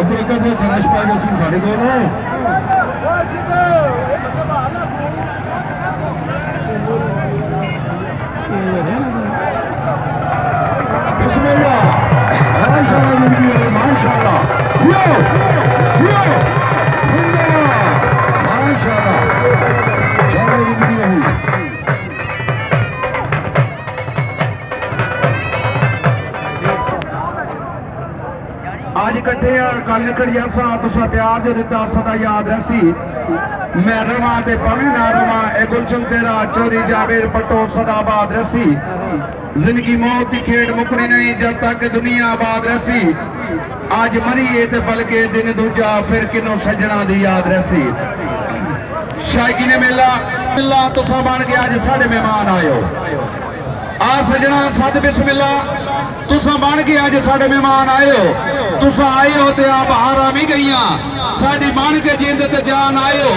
तरीके से चरश पाएगा सिंह साढ़े को बिस्मिल्लाह माशाल्लाह माशाल्लाह माशाल्लाह आज इकट्ठे कल निकलिया सा तुसा प्यार जो दिता सदा याद रसी मैं रवा ते पवे ना रवा ए गुलशन तेरा चोरी जावेर पटो सदा बाद रसी जिंदगी मौत की खेड मुकनी नहीं जब तक दुनिया आबाद रसी आज मरी है ते बल्कि दिन दूजा फिर किनो सजना दी याद रसी शायकी ने मेला मिला तुसा बन के आज साढ़े मेहमान आयो आ सजना सद बिस्मिल्ला तुसा बन के आज साढ़े मेहमान आए हो तुसा आए हो ते आप हारा भी गई साड़ी बन के जिंद ते जान आए हो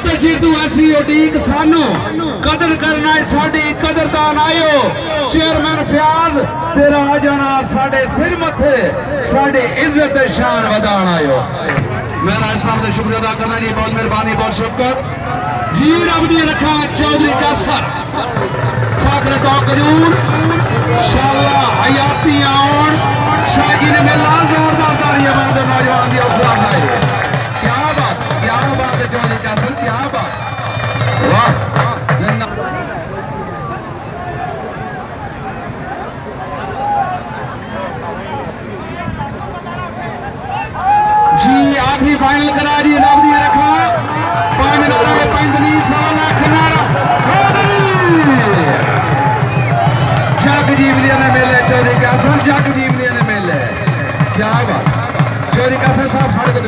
तो जिदू ऐसी उडीक सानू कदर करना है साड़ी कदरदान आए हो चेयरमैन फयाज तेरा आ जाना साढ़े सिर मथे साड़ी इज्जत शान वधान आए हो मेरा साहब का शुक्रिया अदा करना जी बहुत मेहरबानी बहुत शुक्र जी रब ने रखा चौधरी का सर फाखर तो कजूर शाला हयाती आउन शायकी ने मेला जोरदार तालियां मारते नौजवान की हौसला अफजाई क्या बात है चौधरी का सर क्या बात वाह जन्नत जी आखिरी फाइनल करा जी रब ने रखा पांच नारा पैंतनी 100 लाख नारा जग जीवलिया ने मेले चौधरी कैसर जग जीवलिया ने मेले क्या बात चौधरी कैसर साहब साढ़े को